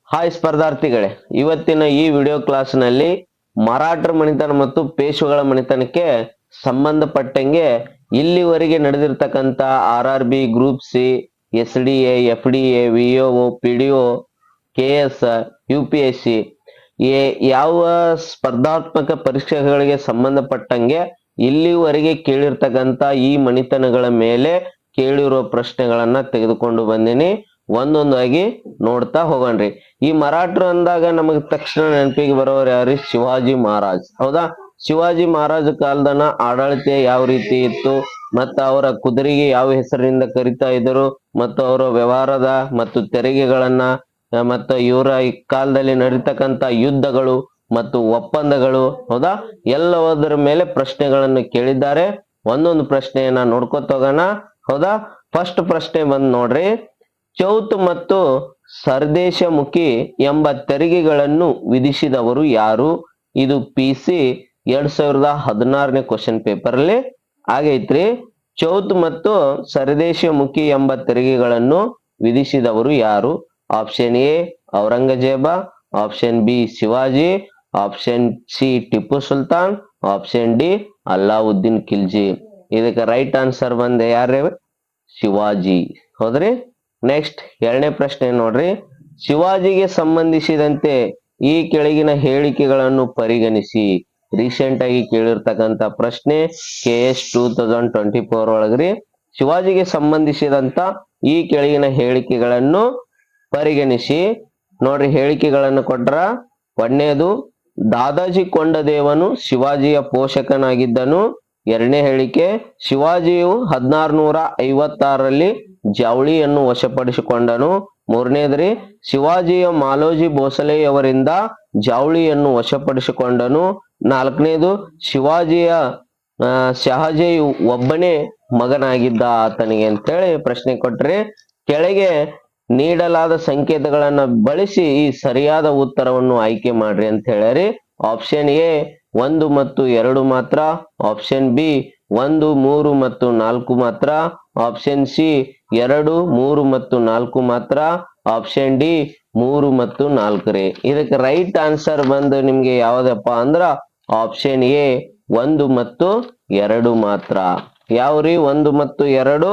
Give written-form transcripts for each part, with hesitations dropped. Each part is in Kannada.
ಹಾಯ್ ಸ್ಪರ್ಧಾರ್ಥಿಗಳೇ, ಇವತ್ತಿನ ಈ ವಿಡಿಯೋ ಕ್ಲಾಸ್ನಲ್ಲಿ ಮರಾಠರ ಮನೆತನ ಮತ್ತು ಪೇಶ್ವೆಗಳ ಮನೆತನಕ್ಕೆ ಸಂಬಂಧಪಟ್ಟಂಗೆ ಇಲ್ಲಿವರೆಗೆ ನಡೆದಿರ್ತಕ್ಕಂಥ RRB, group C, SDA, FDA, VO, PDO, KS, UPSC ಯಾವ ಸ್ಪರ್ಧಾತ್ಮಕ ಪರೀಕ್ಷೆಗಳಿಗೆ ಸಂಬಂಧಪಟ್ಟಂಗೆ ಇಲ್ಲಿವರೆಗೆ ಕೇಳಿರ್ತಕ್ಕಂಥ ಈ ಮನೆತನಗಳ ಮೇಲೆ ಕೇಳಿರುವ ಪ್ರಶ್ನೆಗಳನ್ನ ತೆಗೆದುಕೊಂಡು ಬಂದಿನಿ. ಒಂದೊಂದಾಗಿ ನೋಡ್ತಾ ಹೋಗೋಣ್ರಿ. ಈ ಮರಾಠರು ಅಂದಾಗ ನಮಗೆ ತಕ್ಷಣ ನೆನಪಿಗೆ ಬರೋರು ಯಾರು? ಶಿವಾಜಿ ಮಹಾರಾಜ್. ಹೌದಾ? ಶಿವಾಜಿ ಮಹಾರಾಜ ಕಾಲದನ ಆಡಳಿತ ಯಾವ ರೀತಿ ಇತ್ತು, ಮತ್ತ ಅವರ ಕುದುರೆಗೆ ಯಾವ ಹೆಸರಿನಿಂದ ಕರಿತಾ ಇದ್ರು, ಮತ್ತು ಅವರ ವ್ಯವಹಾರದ ಮತ್ತು ತೆರಿಗೆಗಳನ್ನ, ಮತ್ತು ಇವರ ಈ ಕಾಲದಲ್ಲಿ ನಡೀತಕ್ಕಂತ ಯುದ್ಧಗಳು ಮತ್ತು ಒಪ್ಪಂದಗಳು, ಹೌದಾ, ಎಲ್ಲದರ ಮೇಲೆ ಪ್ರಶ್ನೆಗಳನ್ನು ಕೇಳಿದ್ದಾರೆ. ಒಂದೊಂದು ಪ್ರಶ್ನೆಯನ್ನ ನೋಡ್ಕೊತ ಹೋಗೋಣ. ಹೌದಾ? ಫಸ್ಟ್ ಪ್ರಶ್ನೆ ಬಂದ್ ನೋಡ್ರಿ. ಚೌತ್ ಮತ್ತು ಸರ್ದೇಶಮುಖಿ ಎಂಬ ತೆರಿಗೆಗಳನ್ನು ವಿಧಿಸಿದವರು ಯಾರು? ಇದು PC 2016ನೇ ಕ್ವಶನ್ ಪೇಪರ್ ಅಲ್ಲಿ ಆಗೈತ್ರಿ. ಚೌತ್ ಮತ್ತು ಸರ್ದೇಶಮುಖಿ ಎಂಬ ತೆರಿಗೆಗಳನ್ನು ವಿಧಿಸಿದವರು ಯಾರು? Option A Aurangzeb, option B Shivaji, option C Tipu Sultan, option D Alauddin Khilji. ಇದಕ್ಕೆ ರೈಟ್ ಆನ್ಸರ್ ಬಂದೆ ಯಾರೇ? ಶಿವಾಜಿ. ಹೌದ್ರಿ? ನೆಕ್ಸ್ಟ್ ಎರಡನೇ ಪ್ರಶ್ನೆ ನೋಡ್ರಿ. ಶಿವಾಜಿಗೆ ಸಂಬಂಧಿಸಿದಂತೆ ಈ ಕೆಳಗಿನ ಹೇಳಿಕೆಗಳನ್ನು ಪರಿಗಣಿಸಿ. ರೀಸೆಂಟ್ ಆಗಿ ಕೇಳಿರ್ತಕ್ಕಂಥ ಪ್ರಶ್ನೆ KS 2024 ಒಳಗ್ರಿ. ಶಿವಾಜಿಗೆ ಸಂಬಂಧಿಸಿದಂತ ಈ ಕೆಳಗಿನ ಹೇಳಿಕೆಗಳನ್ನು ಪರಿಗಣಿಸಿ. ನೋಡ್ರಿ, ಹೇಳಿಕೆಗಳನ್ನು ಕೊಟ್ರ. ಒಂದನೇದು, ದಾದಾಜಿ ಕೊಂಡದೇವನು ಶಿವಾಜಿಯ ಪೋಷಕನಾಗಿದ್ದನು. ಎರಡನೇ ಹೇಳಿಕೆ, ಶಿವಾಜಿಯು 1656ರಲ್ಲಿ ಜವಳಿಯನ್ನು ವಶಪಡಿಸಿಕೊಂಡನು. ಮೂರನೇದ್ರಿ, ಶಿವಾಜಿಯ ಮಾಲೋಜಿ ಭೋಸಲೆಯವರಿಂದ ಜವಳಿಯನ್ನು ವಶಪಡಿಸಿಕೊಂಡನು. ನಾಲ್ಕನೇದು, ಶಿವಾಜಿಯ ಶಹಜೆಯು ಒಬ್ಬನೇ ಮಗನಾಗಿದ್ದ ಆತನಿಗೆ ಅಂತೇಳಿ ಪ್ರಶ್ನೆ ಕೊಟ್ರಿ. ಕೆಳಗೆ ನೀಡಲಾದ ಸಂಕೇತಗಳನ್ನ ಬಳಸಿ ಈ ಸರಿಯಾದ ಉತ್ತರವನ್ನು ಆಯ್ಕೆ ಮಾಡ್ರಿ ಅಂತ ಹೇಳ್ಯಾರಿ. ಆಪ್ಷನ್ ಎ 1 ಮತ್ತು 2 ಮಾತ್ರ, ಆಪ್ಷನ್ ಬಿ 1, 3 ಮತ್ತು 4 ಮಾತ್ರ, ಆಪ್ಷನ್ ಸಿ 2, 3 ಮತ್ತು 4 ಮಾತ್ರ, ಆಪ್ಷನ್ ಡಿ 3 ಮತ್ತು 4 ರೀ. ಇದಕ್ಕೆ ರೈಟ್ ಆನ್ಸರ್ ಬಂದು ನಿಮ್ಗೆ ಯಾವ್ದಪ್ಪ ಅಂದ್ರ ಆಪ್ಷನ್ ಎ 1 ಮತ್ತು 2 ಮಾತ್ರ. ಯಾವ್ರಿ 1 ಮತ್ತು 2?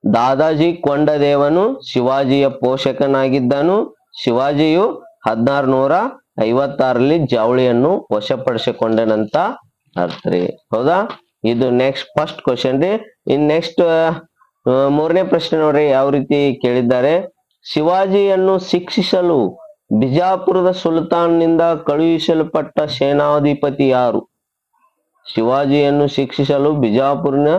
ದಾದಾಜಿ ಕೊಂಡದೇವನು ಶಿವಾಜಿಯ ಪೋಷಕನಾಗಿದ್ದನು. ಶಿವಾಜಿಯು 1656ರಲ್ಲಿ ಜವಳಿಯನ್ನು ವಶಪಡಿಸಿಕೊಂಡನಂತ ಅರ್ಥ ರೀ. ಹೌದಾ? ಇದು ನೆಕ್ಸ್ಟ್ ಫಸ್ಟ್ ಕ್ವಶನ್ ರೀ. ಇನ್ ನೆಕ್ಸ್ಟ್ ಮೂರನೇ ಪ್ರಶ್ನೆ ನೋಡ್ರಿ, ಯಾವ ರೀತಿ ಕೇಳಿದ್ದಾರೆ. ಶಿವಾಜಿಯನ್ನು ಶಿಕ್ಷಿಸಲು ಬಿಜಾಪುರದ ಸುಲ್ತಾನ್ನಿಂದ ಕಳುಹಿಸಲ್ಪಟ್ಟ ಸೇನಾಧಿಪತಿ ಯಾರು? ಶಿವಾಜಿಯನ್ನು ಶಿಕ್ಷಿಸಲು ಬಿಜಾಪುರಿನ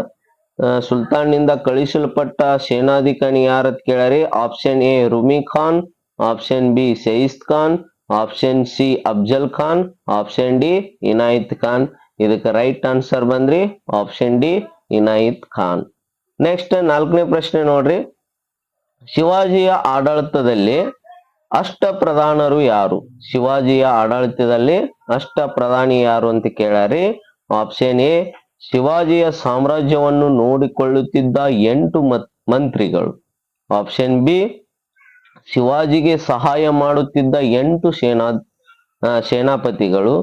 ಸುಲ್ತಾನ್ನಿಂದ ಕಳುಹಿಸಲ್ಪಟ್ಟ ಸೇನಾಧಿಕಾರಿ ಯಾರತ್ ಕೇಳ್ಯಾರಿ. Option A Rumi Khan, option B Sayyid Khan, option C Afzal Khan, option D Inayat Khan. ಇದಕ್ಕೆ ರೈಟ್ ಆನ್ಸರ್ ಬಂದ್ರಿ option D Inayat Khan. Next ನಾಲ್ಕನೇ ಪ್ರಶ್ನೆ ನೋಡ್ರಿ. ಶಿವಾಜಿಯ ಆಡಳಿತದಲ್ಲಿ ಅಷ್ಟ ಪ್ರಧಾನರು ಯಾರು? ಶಿವಾಜಿಯ ಆಡಳಿತದಲ್ಲಿ ಅಷ್ಟ ಪ್ರಧಾನಿ ಯಾರು ಅಂತ ಕೇಳ್ಯಾರಿ. ಆಪ್ಷನ್ ಎ ಶಿವಾಜಿಯ ಸಾಮ್ರಾಜ್ಯವನ್ನು ನೋಡಿಕೊಳ್ಳುತ್ತಿದ್ದ 8 ಮಂತ್ರಿಗಳು. ಆಪ್ಷನ್ ಬಿ ಶಿವಾಜಿಗೆ ಸಹಾಯ ಮಾಡುತ್ತಿದ್ದ 8 ಸೇನಾಪತಿಗಳು.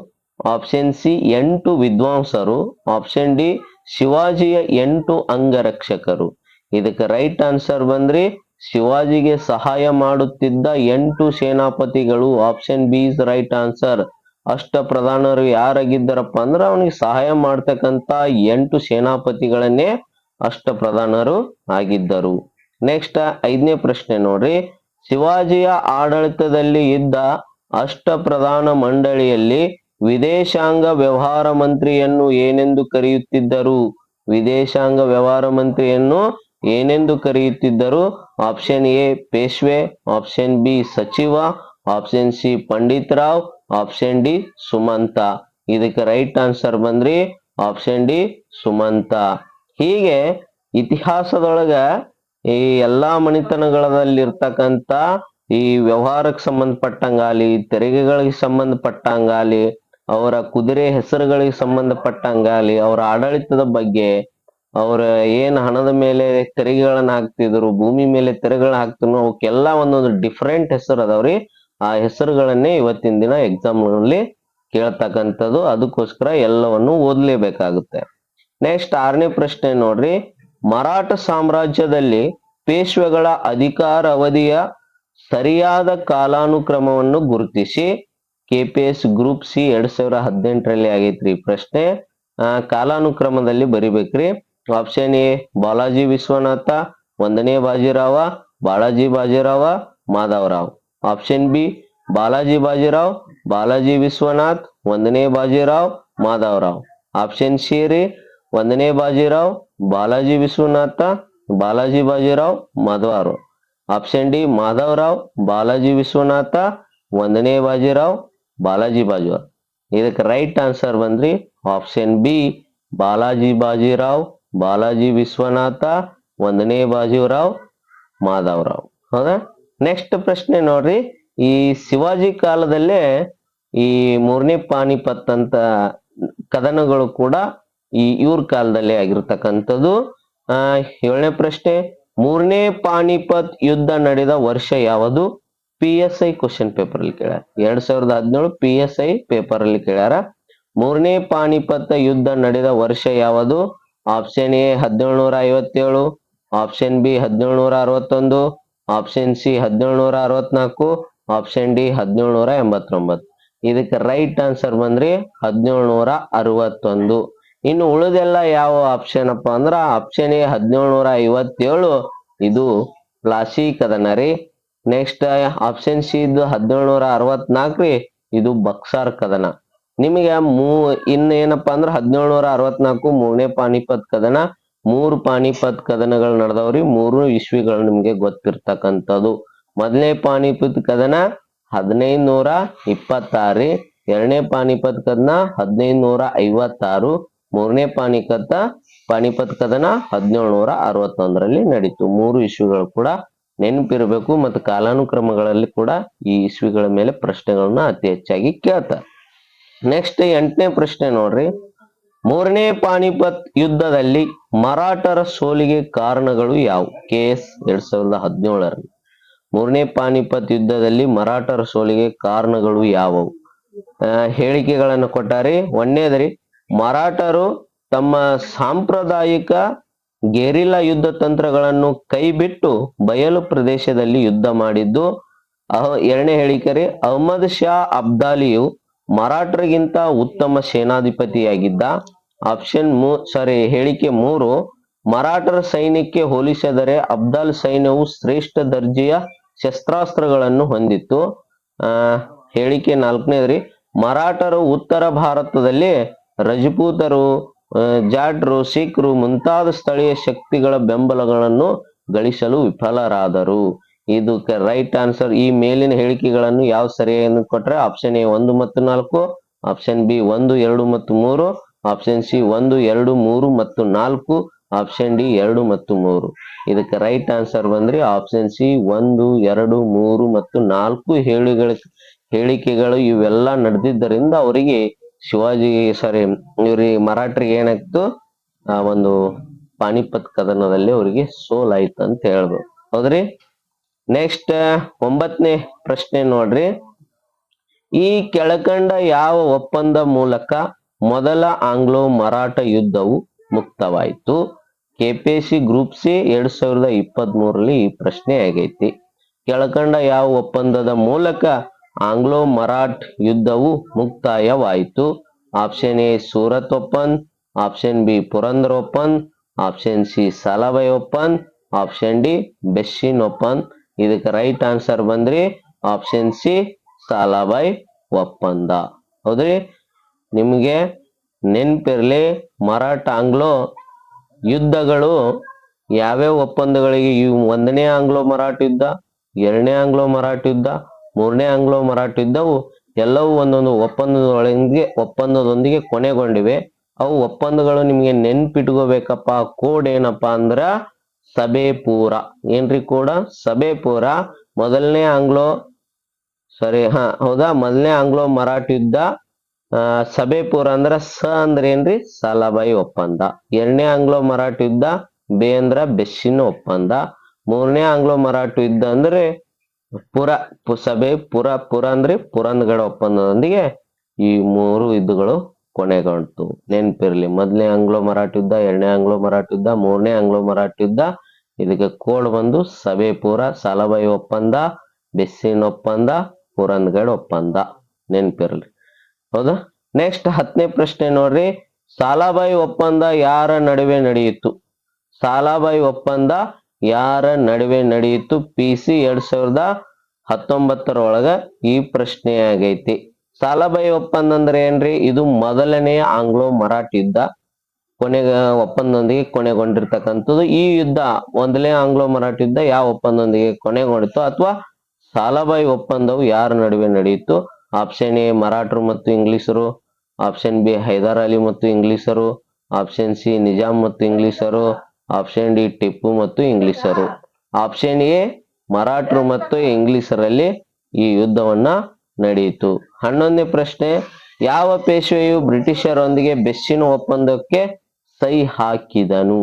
ಆಪ್ಷನ್ ಸಿ 8 ವಿದ್ವಾಂಸರು. ಆಪ್ಷನ್ ಡಿ ಶಿವಾಜಿಯ 8 ಅಂಗರಕ್ಷಕರು. ಇದಕ್ಕೆ ರೈಟ್ ಆನ್ಸರ್ ಬಂದ್ರಿ ಶಿವಾಜಿಗೆ ಸಹಾಯ ಮಾಡುತ್ತಿದ್ದ 8 ಸೇನಾಪತಿಗಳು. Option B is right answer. ಅಷ್ಟ ಪ್ರಧಾನರು ಯಾರಾಗಿದ್ದಾರಪ್ಪ ಅಂದ್ರ ಅವನಿಗೆ ಸಹಾಯ ಮಾಡ್ತಕ್ಕಂತ 8 ಸೇನಾಪತಿಗಳನ್ನೇ ಅಷ್ಟ ಪ್ರಧಾನರು ಆಗಿದ್ದರು. ನೆಕ್ಸ್ಟ್ ಐದನೇ ಪ್ರಶ್ನೆ ನೋಡ್ರಿ. ಶಿವಾಜಿಯ ಆಡಳಿತದಲ್ಲಿ ಇದ್ದ ಅಷ್ಟ ಪ್ರಧಾನ ಮಂಡಳಿಯಲ್ಲಿ ವಿದೇಶಾಂಗ ವ್ಯವಹಾರ ಮಂತ್ರಿಯನ್ನು ಏನೆಂದು ಕರೆಯುತ್ತಿದ್ದರು? ವಿದೇಶಾಂಗ ವ್ಯವಹಾರ ಮಂತ್ರಿಯನ್ನು ಏನೆಂದು ಕರೆಯುತ್ತಿದ್ದರು? Option A Peshwa, option B Sachiv, option C Pandit Rao, option D Sumant. ಇದಕ್ಕೆ ರೈಟ್ ಆನ್ಸರ್ ಬಂದ್ರಿ ಆಪ್ಷನ್ ಡಿ ಸುಮಂತ. ಹೀಗೆ ಇತಿಹಾಸದೊಳಗ ಈ ಎಲ್ಲಾ ಮನೆತನಗಳಲ್ಲಿರ್ತಕ್ಕಂತ ಈ ವ್ಯವಹಾರಕ್ಕೆ ಸಂಬಂಧಪಟ್ಟಂಗಾಲಿ, ತೆರಿಗೆಗಳಿಗೆ ಸಂಬಂಧಪಟ್ಟಂಗಾಲಿ, ಅವರ ಕುದುರೆ ಹೆಸರುಗಳಿಗೆ ಸಂಬಂಧಪಟ್ಟಂಗಾಲಿ, ಅವರ ಆಡಳಿತದ ಬಗ್ಗೆ, ಅವ್ರ ಏನ್ ಹಣದ ಮೇಲೆ ತೆರಿಗೆಗಳನ್ನ ಹಾಕ್ತಿದ್ರು, ಭೂಮಿ ಮೇಲೆ ತೆರಿಗೆಗಳನ್ನ ಹಾಕ್ತಿದ್ರು, ಅವಕ್ಕೆಲ್ಲ ಒಂದೊಂದು ಡಿಫ್ರೆಂಟ್ ಹೆಸರು ಅದಾವ್ರಿ. ಆ ಹೆಸರುಗಳನ್ನೇ ಇವತ್ತಿನ ದಿನ ಎಕ್ಸಾಮ್ ನಲ್ಲಿ ಕೇಳ್ತಕ್ಕಂಥದ್ದು. ಅದಕ್ಕೋಸ್ಕರ ಎಲ್ಲವನ್ನು ಓದ್ಲೇಬೇಕಾಗುತ್ತೆ. ನೆಕ್ಸ್ಟ್ 6ನೇ ಪ್ರಶ್ನೆ ನೋಡ್ರಿ, ಮರಾಠ ಸಾಮ್ರಾಜ್ಯದಲ್ಲಿ ಪೇಶ್ವೆಗಳ ಅಧಿಕಾರ ಅವಧಿಯ ಸರಿಯಾದ ಕಾಲಾನುಕ್ರಮವನ್ನು ಗುರುತಿಸಿ. KPS ಗ್ರೂಪ್ ಸಿ 2018ರಲ್ಲಿ ಆಗೈತ್ರಿ ಪ್ರಶ್ನೆ. ಕಾಲಾನುಕ್ರಮದಲ್ಲಿ ಬರಿಬೇಕ್ರಿ. ಆಪ್ಷನ್ ಎ ಬಾಲಾಜಿ ವಿಶ್ವನಾಥ, 1ನೇ ಬಾಜಿರಾವ, ಬಾಲಾಜಿ ಬಾಜಿರಾವ, ಮಾಧವರಾವ್. ಆಪ್ಷನ್ ಬಿ ಬಾಲಾಜಿ ಬಾಜಿರಾವ್, ಬಾಲಾಜಿ ವಿಶ್ವನಾಥ್, 1ನೇ ಬಾಜಿರಾವ್, ಮಾಧವರಾವ್. ಆಪ್ಷನ್ ಸಿ ರೀ 1ನೇ ಬಾಜಿರಾವ್, ಬಾಲಾಜಿ ವಿಶ್ವನಾಥ, ಬಾಲಾಜಿ ಬಾಜಿರಾವ್, ಮಾಧವರಾವ್. ಆಪ್ಷನ್ ಡಿ ಮಾಧವರಾವ್, ಬಾಲಾಜಿ ವಿಶ್ವನಾಥ, 1ನೇ ಬಾಜಿರಾವ್, ಬಾಲಾಜಿ ಬಾಜಿರಾವ್. ಇದಕ್ಕೆ ರೈಟ್ ಆನ್ಸರ್ ಬಂದ್ರಿ ಆಪ್ಷನ್ ಬಿ ಬಾಲಾಜಿ ಬಾಜಿರಾವ್, ಬಾಲಾಜಿ ವಿಶ್ವನಾಥ, 1ನೇ ಬಾಜಿರಾವ್, ಮಾಧವರಾವ್. ಹೌದಾ? ನೆಕ್ಸ್ಟ್ ಪ್ರಶ್ನೆ ನೋಡ್ರಿ, ಈ ಶಿವಾಜಿ ಕಾಲದಲ್ಲೇ ಈ 3ನೇ ಪಾನಿಪತ್ ಅಂತ ಕದನಗಳು ಕೂಡ ಇವ್ರ ಕಾಲದಲ್ಲೇ ಆಗಿರ್ತಕ್ಕಂಥದ್ದು. 7ನೇ ಪ್ರಶ್ನೆ, 3ನೇ ಪಾನಿಪತ್ ಯುದ್ಧ ನಡೆದ ವರ್ಷ ಯಾವುದು? PSI ಕ್ವಶನ್ ಪೇಪರ್ ಅಲ್ಲಿ ಕೇಳ್ಯಾರ. 2017 PSI ಪೇಪರ್ ಅಲ್ಲಿ ಕೇಳ್ಯಾರ. 3ನೇ ಪಾನಿಪತ್ ಯುದ್ಧ ನಡೆದ ವರ್ಷ ಯಾವುದು? Option A 1757, option B 1761, option C 1764, option D 1789. ಇದಕ್ಕೆ ರೈಟ್ ಆನ್ಸರ್ ಬಂದ್ರಿ 1761. ಇನ್ನು ಉಳಿದೆಲ್ಲ ಯಾವ ಆಪ್ಷನ್ ಅಪ್ಪ ಅಂದ್ರ ಆಪ್ಷನ್ ಎ 1757 ಇದು ಪ್ಲಾಸಿ ಕದನ ರೀ. ನೆಕ್ಸ್ಟ್ ಆಪ್ಷನ್ ಸಿ ಇದು 1764 ರೀ, ಇದು ಬಕ್ಸಾರ್ ಕದನ. ನಿಮಗೆ ಇನ್ನೇನಪ್ಪಾ ಅಂದ್ರ 1764 3ನೇ ಪಾನಿಪತ್ ಕದನ, 3 ಪಾನಿಪತ್ ಕದನಗಳು ನಡೆದವ್ರಿ. 3 ಇಸ್ವಿಗಳು ನಿಮ್ಗೆ ಗೊತ್ತಿರ್ತಕ್ಕಂಥದ್ದು. ಮೊದಲನೇ ಪಾನಿಪತ್ ಕದನ 1526, 2ನೇ ಪಾನಿಪತ್ ಕದನ 1556, 3ನೇ ಪಾನಿಪತ್ ಕದನ 1761ರಲ್ಲಿ ನಡೀತು. 3 ಇಸ್ವಿಗಳು ಕೂಡ ನೆನಪಿರಬೇಕು. ಮತ್ತು ಕಾಲಾನುಕ್ರಮಗಳಲ್ಲಿ ಕೂಡ ಈ ಇಸ್ವಿಗಳ ಮೇಲೆ ಪ್ರಶ್ನೆಗಳನ್ನ ಅತಿ ಹೆಚ್ಚಾಗಿ ಕೇಳ್ತಾರೆ. ನೆಕ್ಸ್ಟ್ 8ನೇ ಪ್ರಶ್ನೆ ನೋಡ್ರಿ, 3ನೇ ಪಾನಿಪತ್ ಯುದ್ಧದಲ್ಲಿ ಮರಾಠರ ಸೋಲಿಗೆ ಕಾರಣಗಳು ಯಾವುವು? KS 2017ರಲ್ಲಿ 3ನೇ ಪಾನಿಪತ್ ಯುದ್ಧದಲ್ಲಿ ಮರಾಠರ ಸೋಲಿಗೆ ಕಾರಣಗಳು ಯಾವುವು? ಹೇಳಿಕೆಗಳನ್ನು ಕೊಟ್ಟಾರಿ. 1ನೇದ್ರಿ, ಮರಾಠರು ತಮ್ಮ ಸಾಂಪ್ರದಾಯಿಕ ಗೆರಿಲ್ಲಾ ಯುದ್ಧ ತಂತ್ರಗಳನ್ನು ಕೈಬಿಟ್ಟು ಬಯಲು ಪ್ರದೇಶದಲ್ಲಿ ಯುದ್ಧ ಮಾಡಿದ್ದು. 2ನೇ ಹೇಳಿಕೆ ರೀ, ಅಹಮದ್ ಶಾ ಅಬ್ದಾಲಿಯು ಮರಾಠರಿಗಿಂತ ಉತ್ತಮ ಸೇನಾಧಿಪತಿಯಾಗಿದ್ದ. ಹೇಳಿಕೆ 3, ಮರಾಠರ ಸೈನ್ಯಕ್ಕೆ ಹೋಲಿಸಿದರೆ ಅಬ್ದಾಲ್ ಸೈನ್ಯವು ಶ್ರೇಷ್ಠ ದರ್ಜೆಯ ಶಸ್ತ್ರಾಸ್ತ್ರಗಳನ್ನು ಹೊಂದಿತ್ತು. ಹೇಳಿಕೆ 4ನೇದ್ರಿ, ಮರಾಠರು ಉತ್ತರ ಭಾರತದಲ್ಲಿ ರಜಪೂತರು, ಜಾಟ್ರು, ಸಿಖ್ರು ಮುಂತಾದ ಸ್ಥಳೀಯ ಶಕ್ತಿಗಳ ಬೆಂಬಲಗಳನ್ನು ಗಳಿಸಲು ವಿಫಲರಾದರು. ಇದಕ್ಕೆ ರೈಟ್ ಆನ್ಸರ್. ಈ ಮೇಲಿನ ಹೇಳಿಕೆಗಳನ್ನು ಯಾವ ಸರಿಯಾಗಿ ಕೊಟ್ರೆ ಆಪ್ಷನ್ ಎ 1 ಮತ್ತು 4, ಆಪ್ಷನ್ ಬಿ 1, 2 ಮತ್ತು 3, ಆಪ್ಷನ್ ಸಿ 1, 2, 3 ಮತ್ತು 4, ಆಪ್ಷನ್ ಡಿ 2 ಮತ್ತು 3. ಇದಕ್ಕೆ ರೈಟ್ ಆನ್ಸರ್ ಬಂದ್ರಿ ಆಪ್ಷನ್ ಸಿ 1, 2, 3 ಮತ್ತು 4 ಹೇಳಿಕೆಗಳು ಇವೆಲ್ಲ ನಡೆದಿದ್ದರಿಂದ ಅವರಿಗೆ ಇವ್ರಿಗೆ ಮರಾಠರಿಗೆ ಏನಾಗ್ತು, ಒಂದು ಪಾನಿಪತ್ ಕದನದಲ್ಲಿ ಅವರಿಗೆ ಸೋಲಾಯ್ತು ಅಂತ ಹೇಳ್ಬೋದು. ಹೌದ್ರಿ? ನೆಕ್ಸ್ಟ್ 9ನೇ ಪ್ರಶ್ನೆ ನೋಡ್ರಿ, ಈ ಕೆಳಕಂಡ ಯಾವ ಒಪ್ಪಂದ ಮೂಲಕ ಮೊದಲ ಆಂಗ್ಲೋ ಮರಾಠ ಯುದ್ಧವು ಮುಕ್ತವಾಯಿತು? KPSC ಗ್ರೂಪ್ ಸಿ 2023ರಲ್ಲಿ ಈ ಪ್ರಶ್ನೆ ಆಗೈತಿ. ಕೆಳಕಂಡ ಯಾವ ಒಪ್ಪಂದದ ಮೂಲಕ ಆಂಗ್ಲೋ ಮರಾಠ್ ಯುದ್ಧವು ಮುಕ್ತಾಯವಾಯಿತು? ಆಪ್ಷನ್ ಎ ಸೂರತ್ ಒಪ್ಪಂದ್, ಆಪ್ಷನ್ ಬಿ ಪುರಂದರ್ ಒಪ್ಪಂದ್, ಆಪ್ಷನ್ ಸಿ ಸಾಲಾಬಾಯ್ ಒಪ್ಪಂದ್, ಆಪ್ಷನ್ ಡಿ ಬೆಸ್ಸಿನ್ ಒಪ್ಪಂದ್. ಇದಕ್ಕೆ ರೈಟ್ ಆನ್ಸರ್ ಬಂದ್ರಿ ಆಪ್ಷನ್ ಸಿ ಸಾಲಾಬಾಯ್ ಒಪ್ಪಂದ. ಹೌದ್ರಿ? ನಿಮ್ಗೆ ನೆನ್ಪಿರ್ಲಿ, ಮರಾಠ ಆಂಗ್ಲೋ ಯುದ್ಧಗಳು ಯಾವ್ಯಾವ ಒಪ್ಪಂದಗಳಿಗೆ, ಇವು 1ನೇ ಆಂಗ್ಲೋ ಮರಾಠ ಯುದ್ಧ, 2ನೇ ಆಂಗ್ಲೋ ಮರಾಠ ಯುದ್ಧ, 3ನೇ ಆಂಗ್ಲೋ ಮರಾಠ ಯುದ್ಧವು ಎಲ್ಲವೂ ಒಂದೊಂದು ಒಪ್ಪಂದದೊಂದಿಗೆ ಕೊನೆಗೊಂಡಿವೆ. ಅವು ಒಪ್ಪಂದಗಳು ನಿಮ್ಗೆ ನೆನ್ಪಿಟ್ಕೋಬೇಕಪ್ಪ. ಕೋಡ್ ಏನಪ್ಪಾ ಅಂದ್ರ ಸಬೇಪುರ. ಏನ್ರಿ ಕೋಡ? ಸಬೇಪುರ. ಮೊದಲನೇ ಆಂಗ್ಲೋ ಮರಾಠ ಯುದ್ಧ ಸಬೇಪುರ ಅಂದ್ರ ಸ ಅಂದ್ರೆ ಏನ್ರಿ ಸಾಲಾಬಾಯಿ ಒಪ್ಪಂದ. ಎರಡನೇ ಆಂಗ್ಲೋ ಮರಾಠ ಯುದ್ಧ ಬೆ ಅಂದ್ರ ಬೆಸ್ಸಿನ ಒಪ್ಪಂದ. ಮೂರನೇ ಆಂಗ್ಲೋ ಮರಾಠ ಯುದ್ಧ ಅಂದ್ರೆ ಪುರ ಅಂದ್ರೆ ಪುರಂದಗಡ ಒಪ್ಪಂದದೊಂದಿಗೆ ಈ 3 ಯುದ್ಧಗಳು ಕೊನೆಗೊಂಡು. ನೆನ್ಪಿರ್ಲಿ, ಮೊದಲನೇ ಆಂಗ್ಲೋ ಮರಾಠ ಯುದ್ಧ, ಎರಡನೇ ಆಂಗ್ಲೋ ಮರಾಠ ಯುದ್ಧ, ಮೂರನೇ ಆಂಗ್ಲೋ ಮರಾಠ ಯುದ್ಧ. ಇದಕ್ಕೆ ಕೋಡ್ ಬಂದು ಸಬೇಪುರ, ಸಾಲಾಬಾಯಿ ಒಪ್ಪಂದ, ಬೆಸ್ಸಿನ ಒಪ್ಪಂದ, ಪುರಂದಗಡ ಒಪ್ಪಂದ. ನೆನ್ಪಿರ್ಲಿ, ಹೌದಾ. ನೆಕ್ಸ್ಟ್ 10ನೇ ಪ್ರಶ್ನೆ ನೋಡ್ರಿ. ಸಾಲಾಬಾಯಿ ಒಪ್ಪಂದ ಯಾರ ನಡುವೆ ನಡೆಯಿತು? ಸಾಲಾಬಾಯಿ ಒಪ್ಪಂದ ಯಾರ ನಡುವೆ ನಡೆಯಿತು? PC 2019 ಈ ಪ್ರಶ್ನೆ ಆಗೈತಿ. ಸಾಲಾಬಾಯಿ ಒಪ್ಪಂದ ಅಂದ್ರೆ ಏನ್ರಿ? ಇದು ಮೊದಲನೆಯ ಆಂಗ್ಲೋ ಮರಾಠ ಯುದ್ಧ ಒಪ್ಪಂದದೊಂದಿಗೆ ಕೊನೆಗೊಂಡಿರ್ತಕ್ಕಂಥದ್ದು. ಈ ಯುದ್ಧ, ಮೊದಲನೇ ಆಂಗ್ಲೋ ಮರಾಠ ಯುದ್ಧ ಯಾವ ಒಪ್ಪಂದದೊಂದಿಗೆ ಕೊನೆಗೊಂಡಿತು ಅಥವಾ ಸಾಲಾಬಾಯಿ ಒಪ್ಪಂದವು ಯಾರ ನಡುವೆ ನಡೆಯಿತು? ಆಪ್ಷನ್ ಎ ಮರಾಠರು ಮತ್ತು ಇಂಗ್ಲಿಷರು, ಆಪ್ಷನ್ ಬಿ ಹೈದರ್ ಅಲಿ ಮತ್ತು ಇಂಗ್ಲಿಷರು, ಆಪ್ಷನ್ ಸಿ ನಿಜಾಮ್ ಮತ್ತು ಇಂಗ್ಲಿಷರು, ಆಪ್ಷನ್ ಡಿ ಟಿಪ್ಪು ಮತ್ತು ಇಂಗ್ಲಿಷರು. ಆಪ್ಷನ್ ಎ ಮರಾಠರು ಮತ್ತು ಇಂಗ್ಲಿಷರಲ್ಲಿ ಈ ಯುದ್ಧವನ್ನ ನಡೆಯಿತು. 11ನೇ ಪ್ರಶ್ನೆ. ಯಾವ ಪೇಶ್ವೆಯು ಬ್ರಿಟಿಷರೊಂದಿಗೆ ಬೆಸ್ಸಿನ ಒಪ್ಪಂದಕ್ಕೆ ಸಹಿ ಹಾಕಿದನು?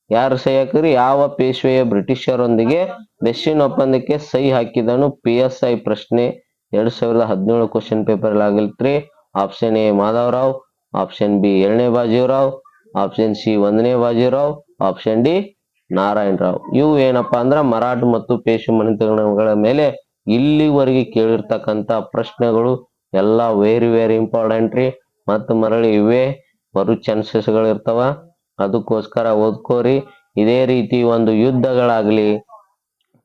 ಯಾರು ಸಹಿ ಹಾಕಿದ್ರು? ಯಾವ ಪೇಶ್ವೆಯ ಬ್ರಿಟಿಷರೊಂದಿಗೆ ಬೆಸ್ಸಿನ ಒಪ್ಪಂದಕ್ಕೆ ಸಹಿ ಹಾಕಿದನು? PSI ಪ್ರಶ್ನೆ 2017 ಕ್ವಶನ್ ಪೇಪರ್ ಆಗಿಲ್ತ್ರಿ. Option A Madhavrao, option B 2ನೇ ಬಾಜಿರಾವ್, ಆಪ್ಷನ್ ಸಿ 1ನೇ ಬಾಜಿರಾವ್, ಆಪ್ಷನ್ ಡಿ ನಾರಾಯಣ್ ರಾವ್. ಇವು ಏನಪ್ಪಾ ಅಂದ್ರ ಮರಾಠ ಮತ್ತು ಪೇಶ್ವೆ ಮನೆತನಗಳ ಮೇಲೆ ಇಲ್ಲಿವರೆಗೆ ಕೇಳಿರ್ತಕ್ಕಂತ ಪ್ರಶ್ನೆಗಳು ಎಲ್ಲ ವೆರಿ ಇಂಪಾರ್ಟೆಂಟ್ ರೀ. ಮತ್ತ ಮರಳಿ ಇವೇ ಬರು ಚಾನ್ಸಸ್ ಗಳು ಇರ್ತಾವ. ಅದಕ್ಕೋಸ್ಕರ ಓದ್ಕೋರಿ. ಇದೇ ರೀತಿ ಒಂದು ಯುದ್ಧಗಳಾಗ್ಲಿ,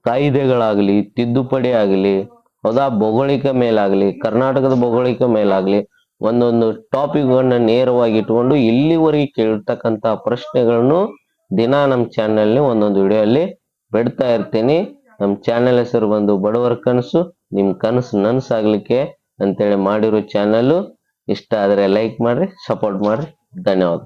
ಕಾಯ್ದೆಗಳಾಗ್ಲಿ, ತಿದ್ದುಪಡಿ ಆಗ್ಲಿ, ಹೌದಾ, ಭೌಗೋಳಿಕ ಮೇಲಾಗ್ಲಿ, ಕರ್ನಾಟಕದ ಭೌಗೋಳಿಕ ಮೇಲಾಗ್ಲಿ, ಒಂದೊಂದು ಟಾಪಿಕ್ ಗಳನ್ನ ನೇರವಾಗಿ ಇಟ್ಕೊಂಡು ಇಲ್ಲಿವರೆಗೆ ಕೇಳಿರ್ತಕ್ಕಂತ ಪ್ರಶ್ನೆಗಳನ್ನು ದಿನ ನಮ್ಮ ಚಾನೆಲ್ ಒಂದೊಂದು ವಿಡಿಯೋ ಅಲ್ಲಿ ಬಿಡ್ತಾ ಇರ್ತೀನಿ. ನಮ್ಮ ಚಾನೆಲ್ ಹೆಸರು ಬಂದು ಬಡವರ ಕನಸು, ನಿಮ್ ಕನಸು ನನಸಾಗ್ಲಿಕ್ಕೆ ಅಂತೇಳಿ ಮಾಡಿರೋ ಚಾನೆಲ್. ಇಷ್ಟ ಆದ್ರೆ ಲೈಕ್ ಮಾಡ್ರಿ, ಸಪೋರ್ಟ್ ಮಾಡ್ರಿ. ಧನ್ಯವಾದ.